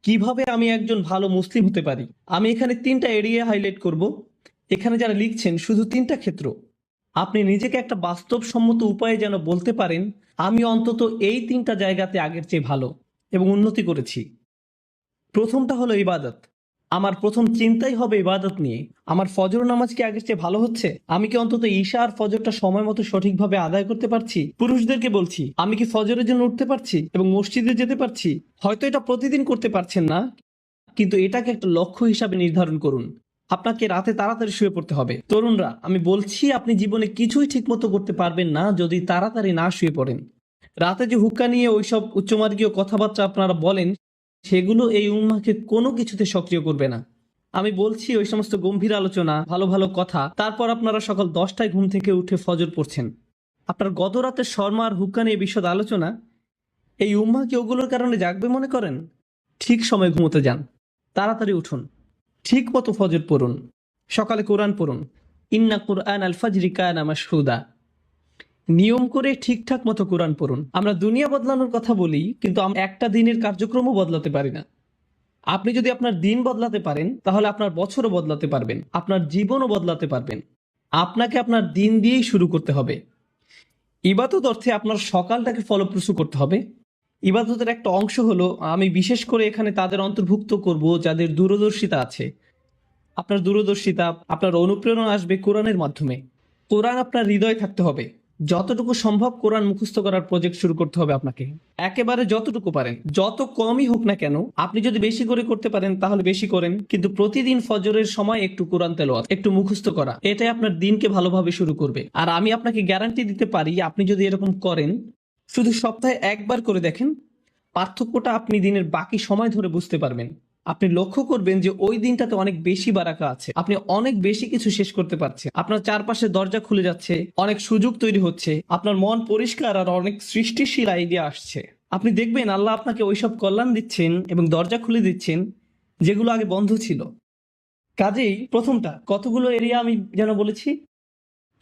কিভাবে আমি একজন ভালো মুসলিম হতে পারি? আমি এখানে ৩টা এরিয়া হাইলাইট করব। এখানে যারা লিখছেন শুধু ৩টা ক্ষেত্র। আপনি নিজেকে একটা বাস্তবসম্মত উপায়ে যেন বলতে পারেন, আমি অন্তত এই ৩টা জায়গাতে আগের চেয়ে ভালো এবং উন্নতি করেছি। প্রথমটা হলো ইবাদত। আমার প্রথম চিন্তাই হবে ইবাদত নিয়ে। আমার ফজর নামাজ কি আগের চেয়ে ভালো হচ্ছে? আমি কি অন্তত ঈশা আর ফজরটা সময় মতো সঠিকভাবে আদায় করতে পারছি? পুরুষদেরকে বলছি, আমি কি ফজরের জন্য উঠতে পারছি এবং মসজিদে যেতে পারছি? হয়তো এটা প্রতিদিন করতে পারছেন না, কিন্তু এটাকে একটা লক্ষ্য হিসাবে নির্ধারণ করুন। আপনাকে রাতে তাড়াতাড়ি শুয়ে পড়তে হবে। তরুণরা, আমি বলছি আপনি জীবনে কিছুই ঠিকমতো করতে পারবেন না যদি তাড়াতাড়ি না শুয়ে পড়েন। রাতে যে হুক্কা নিয়ে ওইসব উচ্চমার্গীয় কথাবার্তা আপনারা বলেন, সেগুলো এই উম্মাহকে কোনো কিছুতে সক্রিয় করবে না। আমি বলছি ওই সমস্ত গম্ভীর আলোচনা, ভালো ভালো কথা, তারপর আপনারা সকাল 10টায় ঘুম থেকে উঠে ফজর পড়ছেন। আপনার গত রাতের শর্মা আর হুক্কা নিয়ে বিশদ আলোচনা, এই উম্মাহ কি ওগুলোর কারণে জাগবে মনে করেন? ঠিক সময় ঘুমোতে যান, তাড়াতাড়ি উঠুন, ঠিক মতো ফজর পড়ুন, সকালে কোরআন পড়ুন। ইন্না কুরআন আল ফাজরি কানা মাশহুদা। নিয়ম করে ঠিকঠাক মতো কোরআন পড়ুন। আমরা দুনিয়া বদলানোর কথা বলি, কিন্তু আমরা একটা দিনের কার্যক্রমও বদলাতে পারি না। আপনি যদি আপনার দিন বদলাতে পারেন, তাহলে আপনার বছরও বদলাতে পারবেন, আপনার জীবনও বদলাতে পারবেন। আপনাকে আপনার দিন দিয়েই শুরু করতে হবে। ইবাদত অর্থে আপনার সকালটাকে ফলপ্রসূ করতে হবে। ইবাদতের একটা অংশ হলো, আমি বিশেষ করে এখানে তাদের অন্তর্ভুক্ত করব যাদের দূরদর্শিতা আছে। আপনার দূরদর্শিতা, আপনার অনুপ্রেরণা আসবে কোরআনের মাধ্যমে। কোরআন আপনার হৃদয়ে থাকতে হবে। যতটুকু সম্ভব কোরআন মুখস্থ করার প্রজেক্ট শুরু করতে হবে আপনাকে। একেবারে যতটুকু পারেন, যত কমই হোক না কেন। আপনি যদি বেশি করে করতে পারেন তাহলে বেশি করেন, কিন্তু প্রতিদিন ফজরের সময় একটু কোরআন তেলাওয়াত, একটু মুখস্থ করা, এটাই আপনার দিনকে ভালোভাবে শুরু করবে। আর আমি আপনাকে গ্যারান্টি দিতে পারি, আপনি যদি এরকম করেন, শুধু সপ্তাহে একবার করে দেখেন, পার্থক্যটা আপনি দিনের বাকি সময় ধরে বুঝতে পারবেন। আপনি লক্ষ্য করবেন যে ওই দিনটাতে অনেক বেশি বারাকা আছে, আপনি অনেক বেশি কিছু শেষ করতে পারছেন, আপনার চারপাশে দরজা খুলে যাচ্ছে, অনেক সুযোগ তৈরি হচ্ছে, আপনার মন পরিষ্কার আর অনেক সৃষ্টিশীল আইডিয়া আসছে। আপনি দেখবেন আল্লাহ আপনাকে ওইসব কল্যাণ দিচ্ছেন এবং দরজা খুলে দিচ্ছেন যেগুলো আগে বন্ধ ছিল। কাজেই প্রথমটা, কতগুলো এরিয়া আমি যেন বলেছি?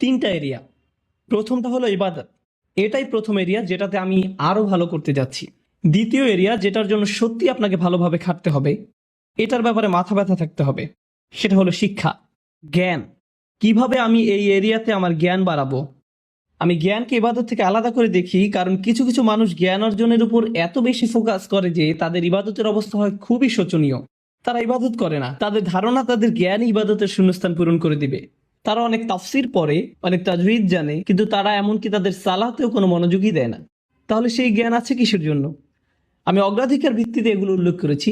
3টা এরিয়া। প্রথমটা হলো ইবাদত। এটাই প্রথম এরিয়া যেটাতে আমি আরো ভালো করতে যাচ্ছি। দ্বিতীয় এরিয়া, যেটার জন্য সত্যি আপনাকে ভালোভাবে খাটতে হবে, এটার ব্যাপারে মাথা ব্যথা থাকতে হবে, সেটা হলো শিক্ষা, জ্ঞান। কিভাবে আমি এই এরিয়াতে আমার জ্ঞান বাড়াবো? আমি জ্ঞানকে ইবাদত থেকে আলাদা করে দেখি, কারণ কিছু কিছু মানুষ জ্ঞান অর্জনের উপর এত বেশি ফোকাস করে যে তাদের ইবাদতের অবস্থা হয় খুবই শোচনীয়। তারা ইবাদত করে না, তাদের ধারণা তাদের জ্ঞান ইবাদতের শূন্যস্থান পূরণ করে দিবে। তারা অনেক তাফসির পড়ে, অনেক তাজউইদ জানে, কিন্তু তারা এমনকি তাদের সালাতেও কোনো মনোযোগই দেয় না। তাহলে সেই জ্ঞান আছে কিসের জন্য? আমি অগ্রাধিকার ভিত্তিতে এগুলো উল্লেখ করেছি।